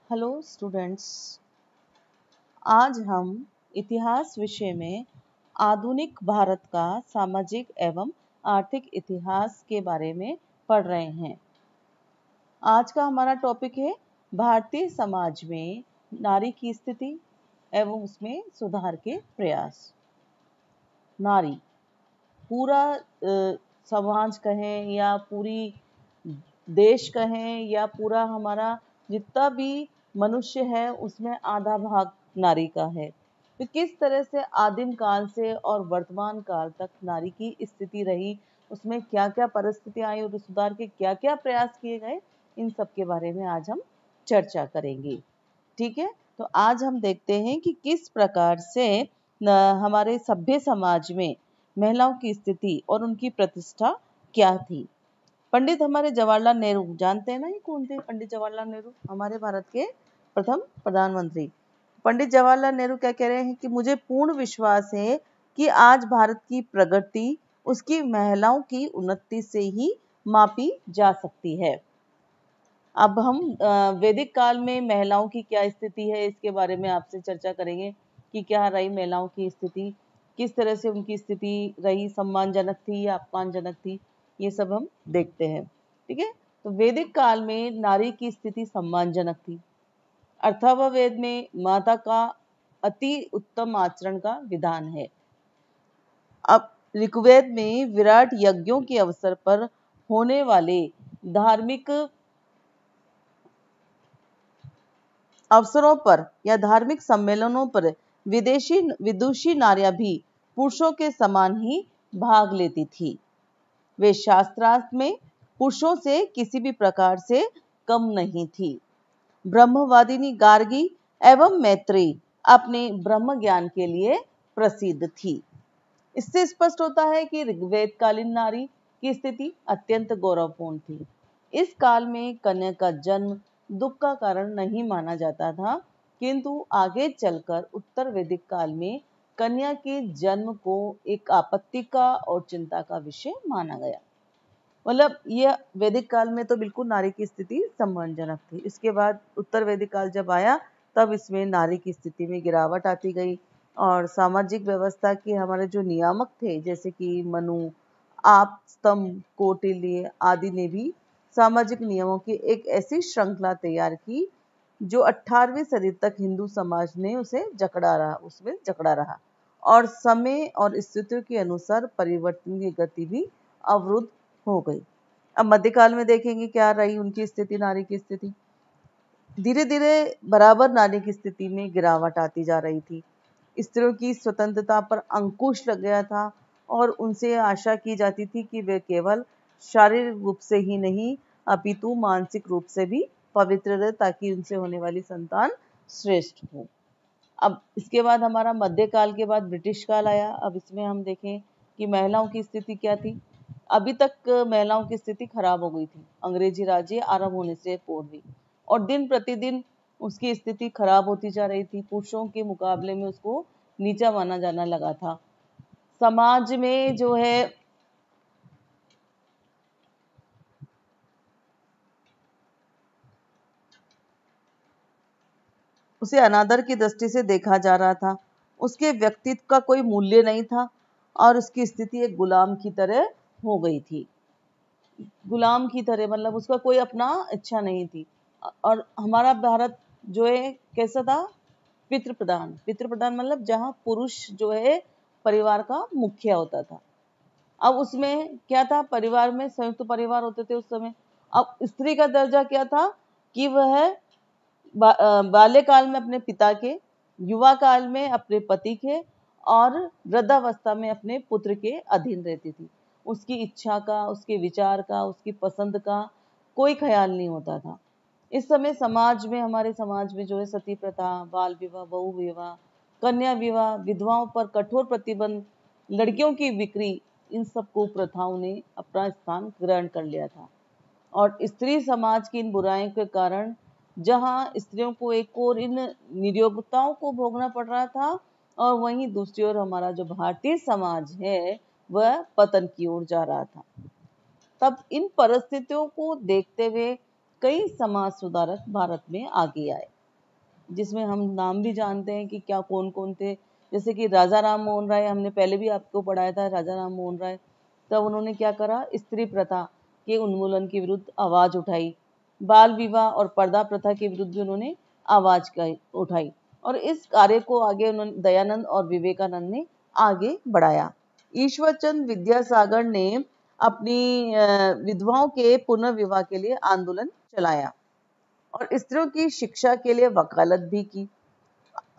Hello students, आज हम इतिहास विषय में आधुनिक भारत का सामाजिक एवं आर्थिक इतिहास के बारे में पढ़ रहे हैं। आज का हमारा टॉपिक है भारतीय समाज में नारी की स्थिति एवं उसमें सुधार के प्रयास। नारी पूरा समाज कहें या पूरी देश कहें या पूरा हमारा जितना भी मनुष्य है उसमें आधा भाग नारी का है। तो किस तरह से आदिम काल से और वर्तमान काल तक नारी की स्थिति रही, उसमें क्या क्या परिस्थितियां आई और सुधार के क्या क्या प्रयास किए गए, इन सब के बारे में आज हम चर्चा करेंगे। ठीक है, तो आज हम देखते हैं कि किस प्रकार से हमारे सभ्य समाज में महिलाओं की स्थिति और उनकी प्रतिष्ठा क्या थी। पंडित हमारे जवाहरलाल नेहरू, जानते हैं ना ये कौन थे? पंडित जवाहरलाल नेहरू हमारे भारत के प्रथम प्रधानमंत्री। पंडित जवाहरलाल नेहरू क्या कह रहे हैं कि मुझे पूर्ण विश्वास है कि आज भारत की प्रगति उसकी महिलाओं की उन्नति से ही मापी जा सकती है। अब हम वैदिक काल में महिलाओं की क्या स्थिति है इसके बारे में आपसे चर्चा करेंगे कि क्या रही महिलाओं की स्थिति, किस तरह से उनकी स्थिति रही, सम्मानजनक थी या अपमानजनक थी, ये सब हम देखते हैं। ठीक है, तो वैदिक काल में नारी की स्थिति सम्मानजनक थी। अथर्ववेद में माता का अति उत्तम आचरण का विधान है। अब ऋग्वेद में विराट यज्ञों के अवसर पर होने वाले धार्मिक अवसरों पर या धार्मिक सम्मेलनों पर विदेशी विदुषी नारियां भी पुरुषों के समान ही भाग लेती थी। वे शास्त्रार्थ में पुरुषों से किसी भी प्रकार से कम नहीं थी। ब्रह्मवादिनी गार्गी एवं मैत्रेयी अपने ब्रह्म ज्ञान के लिए प्रसिद्ध थी। इससे स्पष्ट होता है कि ऋग्वेद कालीन नारी की स्थिति अत्यंत गौरवपूर्ण थी। इस काल में कन्या का जन्म दुख का कारण नहीं माना जाता था, किंतु आगे चलकर उत्तर वैदिक काल में कन्या के जन्म को एक आपत्ति का और चिंता का विषय माना गया। मतलब यह वैदिक काल में तो बिल्कुल नारी की स्थिति सम्मानजनक थी। इसके बाद उत्तर वैदिक काल जब आया तब इसमें नारी की स्थिति में गिरावट आती गई और सामाजिक व्यवस्था के हमारे जो नियामक थे जैसे कि मनु, आप, स्तंभ, कौटिल्य आदि ने भी सामाजिक नियमों की एक ऐसी श्रृंखला तैयार की जो 18वीं सदी तक हिंदू समाज ने उसे उसमें जकड़ा रहा और समय और स्थितियों के अनुसार परिवर्तन की गति भी अवरुद्ध हो गई। अब मध्यकाल में देखेंगे क्या रही उनकी स्थिति, नारी की स्थिति। धीरे धीरे बराबर नारी की स्थिति में गिरावट आती जा रही थी। स्त्रियों की स्वतंत्रता पर अंकुश लग गया था और उनसे आशा की जाती थी कि वे केवल शारीरिक रूप से ही नहीं अपितु मानसिक रूप से भी पवित्र रहे ताकि उनसे होने वाली संतान श्रेष्ठ हो। अब इसके बाद हमारा मध्यकाल के बाद ब्रिटिश काल आया। अब इसमें हम देखें कि महिलाओं की स्थिति क्या थी। अभी तक महिलाओं की स्थिति खराब हो गई थी अंग्रेजी राज्य आरंभ होने से पूर्व ही, और दिन प्रतिदिन उसकी स्थिति खराब होती जा रही थी। पुरुषों के मुकाबले में उसको नीचा माना जाना लगा था। समाज में जो है उसे अनादर की दृष्टि से देखा जा रहा था। उसके व्यक्तित्व का कोई मूल्य नहीं था और उसकी स्थिति एक गुलाम की तरह हो गई थी। गुलाम की तरह मतलब उसका कोई अपना इच्छा नहीं थी। और हमारा भारत जो है कैसा था? पितृ प्रधान मतलब जहाँ पुरुष जो है परिवार का मुखिया होता था। अब उसमें क्या था? परिवार में संयुक्त परिवार होते थे उस समय। अब स्त्री का दर्जा क्या था कि वह बाल्यकाल में अपने पिता के, युवा काल में अपने पति के और वृद्धावस्था में अपने पुत्र के अधीन रहती थी। उसकी इच्छा का, उसके विचार का, उसकी पसंद का कोई ख्याल नहीं होता था। इस समय समाज में, हमारे समाज में जो है सती प्रथा, बाल विवाह, बहु विवाह, कन्या विवाह, विधवाओं पर कठोर प्रतिबंध, लड़कियों की बिक्री, इन सब कुप्रथाओं ने अपना स्थान ग्रहण कर लिया था। और स्त्री समाज की इन बुराइयों के कारण जहां स्त्रियों को एक और इन नियोक्ताओं को भोगना पड़ रहा था और वहीं दूसरी ओर हमारा जो भारतीय समाज है वह पतन की ओर जा रहा था। तब इन परिस्थितियों को देखते हुए कई समाज सुधारक भारत में आगे आए। जिसमें हम नाम भी जानते हैं कि क्या कौन कौन थे, जैसे कि राजा राम मोहन राय, हमने पहले भी आपको पढ़ाया था राजा राम मोहन राय। तब उन्होंने क्या करा, स्त्री प्रथा के उन्मूलन के विरुद्ध आवाज उठाई, बाल विवाह और पर्दा प्रथा के विरुद्ध भी उन्होंने आवाज उठाई, और इस कार्य को आगे उन्होंने दयानंद और विवेकानंद ने आगे बढ़ाया। ईश्वरचंद विद्यासागर ने अपनी विधवाओं के पुनर्विवाह के लिए आंदोलन चलाया और स्त्रियों की शिक्षा के लिए वकालत भी की।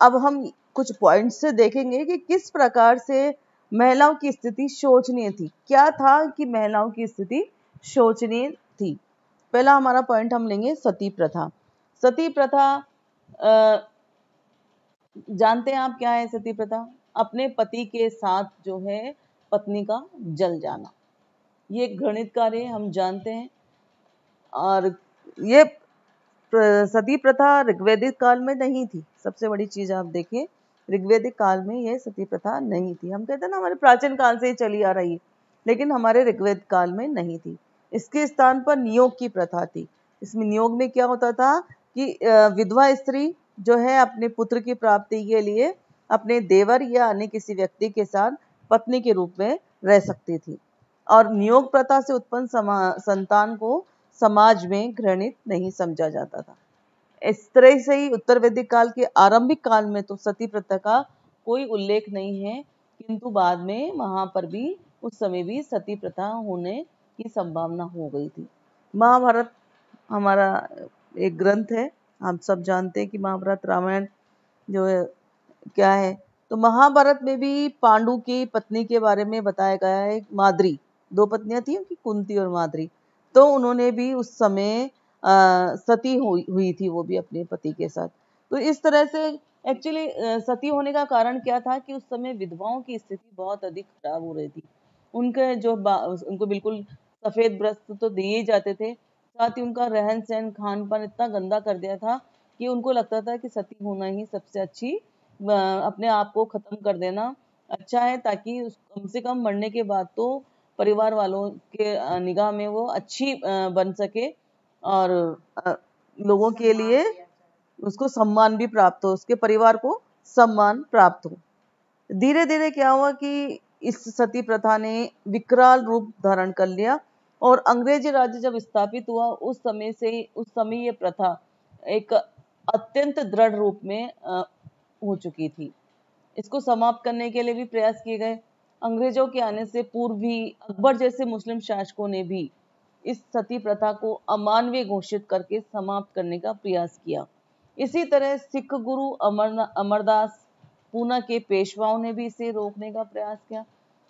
अब हम कुछ पॉइंट्स से देखेंगे कि किस प्रकार से महिलाओं की स्थिति शोचनीय थी। क्या था कि महिलाओं की स्थिति शोचनीय थी। पहला हमारा पॉइंट हम लेंगे सती प्रथा। सती प्रथा जानते हैं आप क्या है सती प्रथा? अपने पति के साथ जो है पत्नी का जल जाना, ये घृणित कार्य हम जानते हैं। और ये सती प्रथा ऋग्वैदिक काल में नहीं थी। सबसे बड़ी चीज आप देखिए, ऋग्वैदिक काल में ये सती प्रथा नहीं थी। हम कहते हैं ना हमारे प्राचीन काल से ही चली आ रही है, लेकिन हमारे ऋग्वेद काल में नहीं थी। इसके स्थान पर नियोग की प्रथा थी। इसमें नियोग में क्या होता था कि विधवा स्त्री जो है अपने पुत्र की प्राप्ति के लिए अपने देवर या अन्य किसी व्यक्ति के साथ पत्नी के रूप में रह सकती थी, और नियोग प्रथा से उत्पन्न संतान को समाज में घृणित नहीं समझा जाता था। इस तरह से ही उत्तर वैदिक काल के आरंभिक काल में तो सती प्रथा का कोई उल्लेख नहीं है, किंतु बाद में वहां पर भी उस समय भी सती प्रथा होने की संभावना हो गई थी। महाभारत हमारा एक ग्रंथ है, हम सब जानते हैं कि महाभारत रामायण जो है क्या है। तो महाभारत में भी पांडु की पत्नी के बारे में बताया गया है। माद्री, दो पत्नियां थी उनकी, कुंती और माद्री। तो उन्होंने भी उस समय सती हुई थी, वो भी अपने पति के साथ। तो इस तरह से एक्चुअली सती होने का कारण क्या था कि उस समय विधवाओं की स्थिति बहुत अधिक खराब हो रही थी। उनके जो उनको बिल्कुल सफेद वस्त्र तो दिए ही जाते थे, साथ ही उनका रहन सहन खान पान इतना गंदा कर दिया था कि उनको लगता था कि सती होना ही सबसे अच्छी, अपने आप को खत्म कर देना अच्छा है, ताकि कम से कम मरने के बाद तो परिवार वालों के निगाह में वो अच्छी बन सके, और लोगों के लिए उसको सम्मान भी प्राप्त हो, उसके परिवार को सम्मान प्राप्त हो। धीरे धीरे क्या हुआ कि इस सती प्रथा ने विकराल रूप धारण कर लिया, और अंग्रेजी राज्य जब स्थापित हुआ उस समय ये प्रथा एक अत्यंत दृढ़ रूप में हो चुकी थी। इसको समाप्त करने के लिए भी प्रयास किए गए। अंग्रेजों के आने से पूर्व भी अकबर जैसे मुस्लिम शासकों ने भी इस सती प्रथा को अमानवीय घोषित करके समाप्त करने का प्रयास किया। इसी तरह सिख गुरु अमरदास पूना के पेशवाओं ने भी इसे रोकने का प्रयास किया,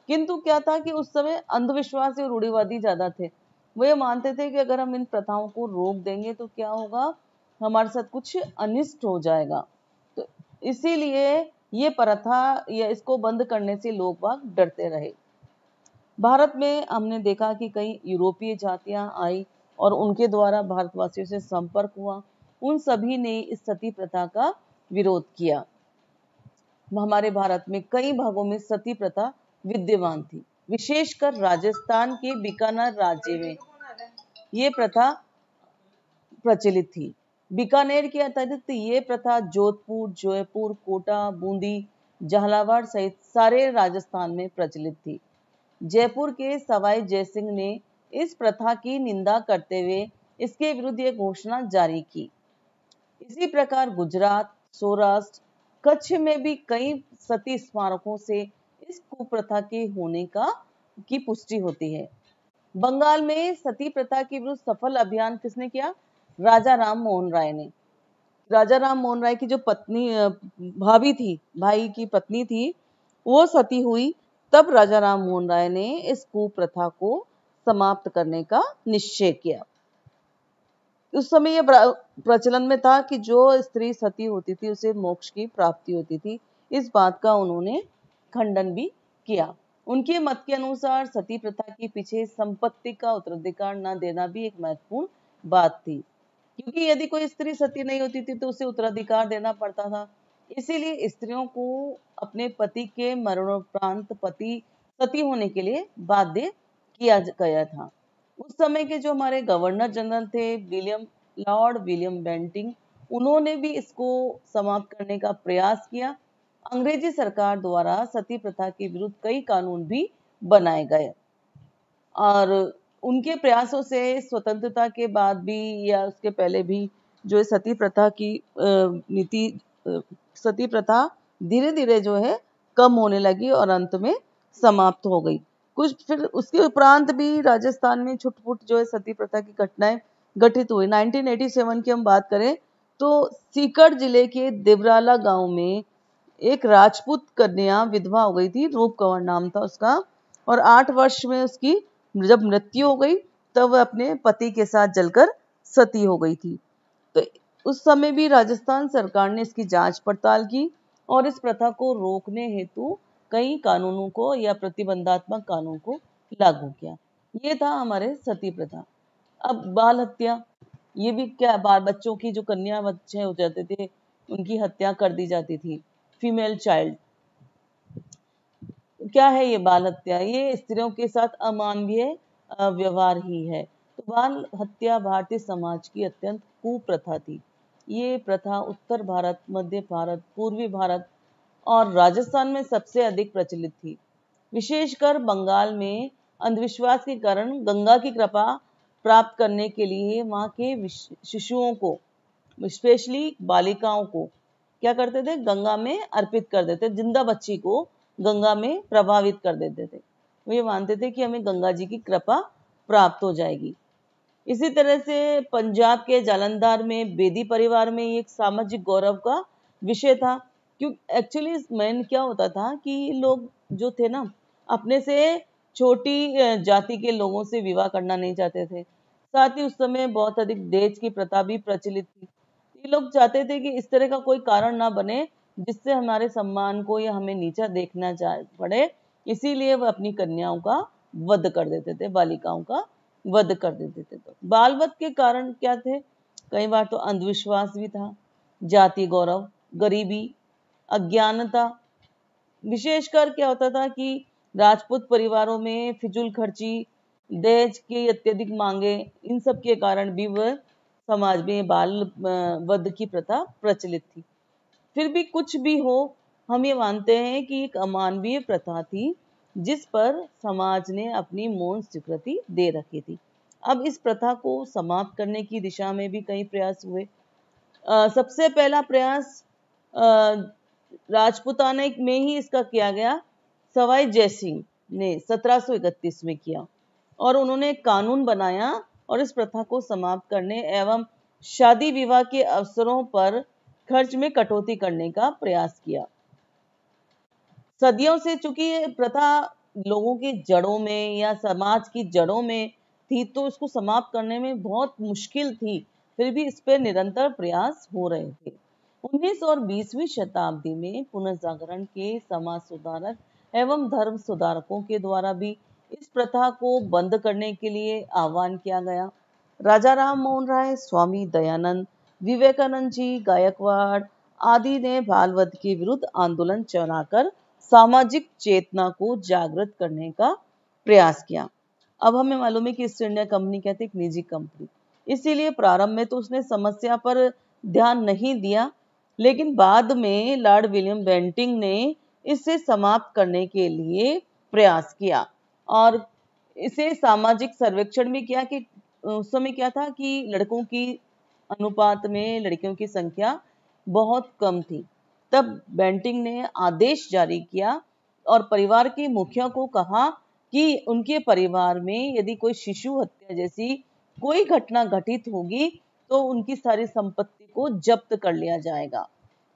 किंतु क्या था कि उस समय अंधविश्वासी और रूढ़िवादी ज्यादा थे। वो ये मानते थे कि अगर हम इन प्रथाओं को रोक देंगे तो क्या होगा, हमारे साथ कुछ अनिष्ट हो जाएगा। तो इसीलिए ये प्रथा या इसको बंद करने से लोग बाग डरते रहे। भारत में हमने देखा कि कई यूरोपीय जातियां आई और उनके द्वारा भारतवासियों से संपर्क हुआ। उन सभी ने इस सती प्रथा का विरोध किया। हमारे भारत में कई भागों में सती प्रथा विद्यमान थी, विशेषकर राजस्थान के बीकानेर राज्य में ये प्रथा प्रचलित थी। बीकानेर के अतिरिक्त ये प्रथा जोधपुर, जयपुर, कोटा, बूंदी, झालावाड़ सहित सारे राजस्थान में प्रचलित थी। जयपुर के सवाई जयसिंह ने इस प्रथा की निंदा करते हुए इसके विरुद्ध एक घोषणा जारी की। इसी प्रकार गुजरात, सौराष्ट्र, कच्छ में भी कई सती स्मारकों से इस कुप्रथा के होने की पुष्टि होती है। बंगाल में सती प्रथा के विरुद्ध सफल अभियान किसने किया? राजा राम मोहन राय ने। राजा राम मोहन राय की जो पत्नी भाभी थी, भाई की पत्नी थी, वो सती हुई। तब राजा राम मोहन राय ने इस कुप्रथा को समाप्त करने का निश्चय किया। उस समय यह प्रचलन में था कि जो स्त्री सती होती थी उसे मोक्ष की प्राप्ति होती थी। इस बात का उन्होंने खंडन भी किया। उनके मत के अनुसार सती प्रथा के पीछे संपत्ति का उत्तराधिकार न देना भी एक महत्वपूर्ण बात थी, क्योंकि यदि कोई स्त्री सती नहीं होती थी तो उसे उत्तराधिकार देना पड़ता था। इसीलिए स्त्रियों को अपने पति के मरणोपरांत पति सती होने के लिए बाध्य किया गया था। उस समय के जो हमारे गवर्नर जनरल थे लॉर्ड विलियम बेंटिंग, उन्होंने भी इसको समाप्त करने का प्रयास किया। अंग्रेजी सरकार द्वारा सती प्रथा के विरुद्ध कई कानून भी बनाए गए और उनके प्रयासों से स्वतंत्रता के बाद भी या उसके पहले भी जो सती प्रथा की नीति सती प्रथा धीरे धीरे जो है कम होने लगी और अंत में समाप्त हो गई। कुछ फिर उसके उपरांत भी राजस्थान में छुटपुट जो है सती प्रथा की घटनाएं घटित हुई। 1987 की हम बात करें तो सीकर जिले के देवराला गांव में एक राजपूत कन्या विधवा हो गई थी, रूप कंवर नाम था उसका, और 8 वर्ष में उसकी जब मृत्यु हो गई तब वह अपने पति के साथ जलकर सती हो गई थी। तो उस समय भी राजस्थान सरकार ने इसकी जांच पड़ताल की और इस प्रथा को रोकने हेतु कई कानूनों को या प्रतिबंधात्मक कानून को लागू किया। ये था हमारे सती प्रथा। अब बाल हत्या, ये भी क्या, बाल बच्चों की जो कन्या बच्चे हो जाते थे उनकी हत्या कर दी जाती थी, फीमेल चाइल्ड। क्या है ये बाल हत्या? ये स्त्रियों के साथ अमानवीय व्यवहार ही है। तो बाल हत्या भारतीय समाज की अत्यंत कुप्रथा थी। ये प्रथा उत्तर भारत, मध्य भारत, पूर्वी भारत और राजस्थान में सबसे अधिक प्रचलित थी। विशेषकर बंगाल में अंधविश्वास के कारण गंगा की कृपा प्राप्त करने के लिए वहां के शिशुओं को, स्पेशली बालिकाओं को क्या करते थे, गंगा में अर्पित कर देते, जिंदा बच्ची को गंगा में प्रभावित कर देते थे। वो ये मानते थे कि हमें गंगा जी की कृपा प्राप्त हो जाएगी। इसी तरह से पंजाब के जालंधर में बेदी परिवार में एक सामाजिक गौरव का विषय था। क्यों एक्चुअली मेन क्या होता था कि लोग जो थे ना, अपने से छोटी जाति के लोगों से विवाह करना नहीं चाहते थे। साथ ही उस समय बहुत अधिक दहेज की प्रथा भी प्रचलित थी। ये लोग चाहते थे कि इस तरह का कोई कारण ना बने जिससे हमारे सम्मान को या हमें नीचा देखना पड़े, इसीलिए वह अपनी कन्याओं का वध कर देते थे, बालिकाओं का वध कर देते थे। तो बाल वध के कारण क्या थे? कई बार तो अंधविश्वास भी था, जाति गौरव, गरीबी, अज्ञानता। विशेषकर क्या होता था कि राजपूत परिवारों में फिजूल खर्ची, दहेज की अत्यधिक मांगे, इन सब के कारण भी वह समाज में बाल वध की प्रथा प्रचलित थी। फिर भी कुछ भी हो, हम ये मानते हैं कि एक अमानवीय प्रथा थी जिस पर समाज ने अपनी मौन स्वीकृति दे रखी थी। अब इस प्रथा को समाप्त करने की दिशा में भी कई प्रयास हुए। सबसे पहला प्रयास राजपूताना में ही इसका किया गया। सवाई जयसिंह ने 1731 में किया और उन्होंने कानून बनाया और इस प्रथा को समाप्त करने एवं शादी विवाह के अवसरों पर खर्च में कटौती करने का प्रयास किया। सदियों से चूंकि ये प्रथा लोगों की जड़ों में या समाज की जड़ों में थी तो इसको समाप्त करने में बहुत मुश्किल थी, फिर भी इस पर निरंतर प्रयास हो रहे थे। 19 और 20वीं शताब्दी में पुनर्जागरण के समाज सुधारक एवं धर्म सुधारकों के द्वारा भी इस प्रथा को बंद करने के लिए आह्वान किया गया। राजा राम मोहन राय, स्वामी दयानंद, विवेकानंद जी, गायकवाड़ आदि ने बाल वध के विरुद्ध आंदोलन चलाकर सामाजिक चेतना को जागृत करने का प्रयास किया। अब हमें मालूम है कि ईस्ट इंडिया कंपनी कहते एक निजी कंपनी, इसीलिए प्रारंभ में तो उसने समस्या पर ध्यान नहीं दिया, लेकिन बाद में लॉर्ड विलियम बेंटिंग ने इसे समाप्त करने के लिए प्रयास किया और इसे सामाजिक सर्वेक्षण भी किया कि उस समय क्या था कि लड़कों की अनुपात में लड़कियों की संख्या बहुत कम थी। तब बेंटिंग ने आदेश जारी किया और परिवार के मुखिया को कहा कि उनके परिवार में यदि कोई शिशु हत्या जैसी कोई घटना घटित होगी तो उनकी सारी संपत्ति को जब्त कर लिया जाएगा।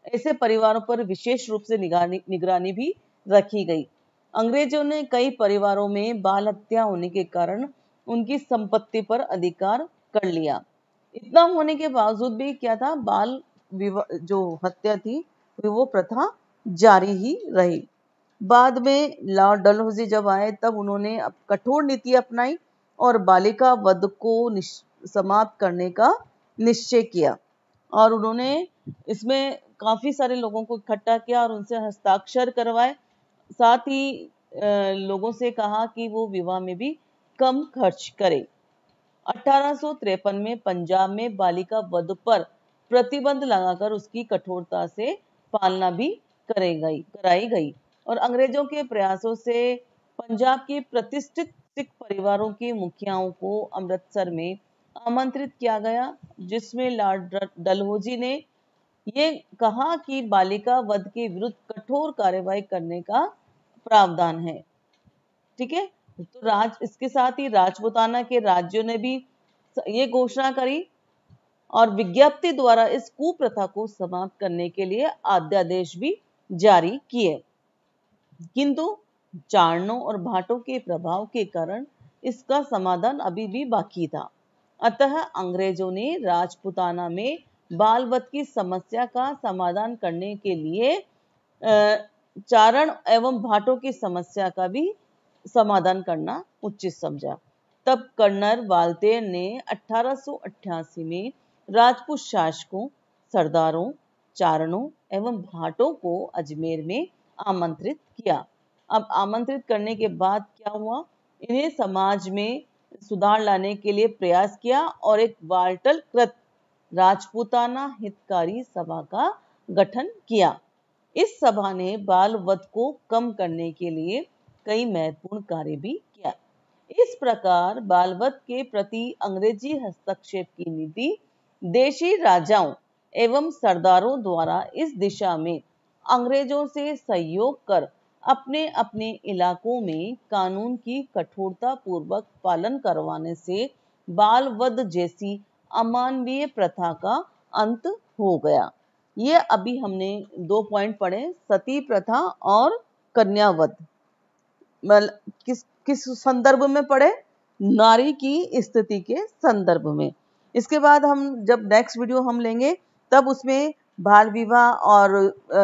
ऐसे परिवारों पर विशेष रूप से निगरानी भी रखी गई। अंग्रेजों ने कई परिवारों में बाल हत्या होने के कारण उनकी संपत्ति पर अधिकार कर लिया। इतना होने के बावजूद भी क्या था, बाल जो हत्या थी वो प्रथा जारी ही रही। बाद में लॉर्ड डलहौजी जब आए तब उन्होंने कठोर नीति अपनाई और बालिका वध को समाप्त करने का निश्चय किया और उन्होंने इसमें काफी सारे लोगों को इकट्ठा किया और उनसे हस्ताक्षर करवाए। साथ ही लोगों से कहा कि वो विवाह में भी कम खर्च करें। 1853 में पंजाब में बालिका वध पर प्रतिबंध लगाकर उसकी कठोरता से पालना भी कराई गई। और अंग्रेजों के प्रयासों से पंजाब की प्रतिष्ठित सिख परिवारों के मुखियाओं को अमृतसर में आमंत्रित किया गया, जिसमें लॉर्ड डलहौजी ने ये कहा कि बालिका वध के विरुद्ध कठोर कार्रवाई करने का प्रावधान है। ठीक है, तो इसके साथ ही राजपूताना के राज्यों ने भी ये घोषणा करी और विज्ञप्ति द्वारा इस कुप्रथा को समाप्त करने के लिए अध्यादेश भी जारी किए, किंतु चारणों और भाटों के प्रभाव के कारण इसका समाधान अभी भी बाकी था। अतः अंग्रेजों ने राजपूताना में बाल वध की समस्या का समाधान करने के लिए चारण एवं भाटों की समस्या का भी समाधान करना उचित समझा। तब कर्नल वाल्तेर ने 1888 में राजपूत शासकों, सरदारों, चारणों एवं भाटों को अजमेर में आमंत्रित किया। अब आमंत्रित करने के बाद क्या हुआ, इन्हें समाज में सुधार लाने के लिए प्रयास किया और एक वाल्टल कृत राजपूताना हितकारी सभा का गठन किया। इस सभा ने बाल वध को कम करने के लिए कई महत्वपूर्ण कार्य भी किया। इस प्रकार बाल वध के प्रति अंग्रेजी हस्तक्षेप की नीति देशी राजाओं एवं सरदारों द्वारा इस दिशा में अंग्रेजों से सहयोग कर अपने अपने इलाकों में कानून की कठोरता पूर्वक पालन करवाने से बाल वध जैसी अमानवीय प्रथा का अंत हो गया। ये अभी हमने 2 पॉइंट पढ़े, सती प्रथा और कन्या वध। किस संदर्भ में पढ़े, नारी की स्थिति के संदर्भ में। इसके बाद हम जब नेक्स्ट वीडियो हम लेंगे तब उसमें बाल विवाह और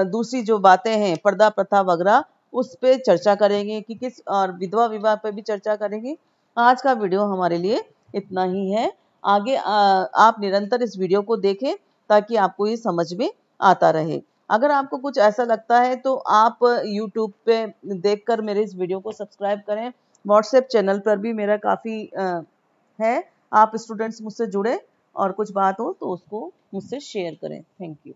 दूसरी जो बातें हैं पर्दा प्रथा वगैरह उस पे चर्चा करेंगे कि किस, और विधवा विवाह पे भी चर्चा करेंगे। आज का वीडियो हमारे लिए इतना ही है। आगे आप निरंतर इस वीडियो को देखें ताकि आपको ये समझ में आता रहे। अगर आपको कुछ ऐसा लगता है तो आप YouTube पे देखकर मेरे इस वीडियो को सब्सक्राइब करें। व्हाट्सएप चैनल पर भी मेरा काफ़ी है, आप स्टूडेंट्स मुझसे जुड़े और कुछ बात हो तो उसको मुझसे शेयर करें। Thank you.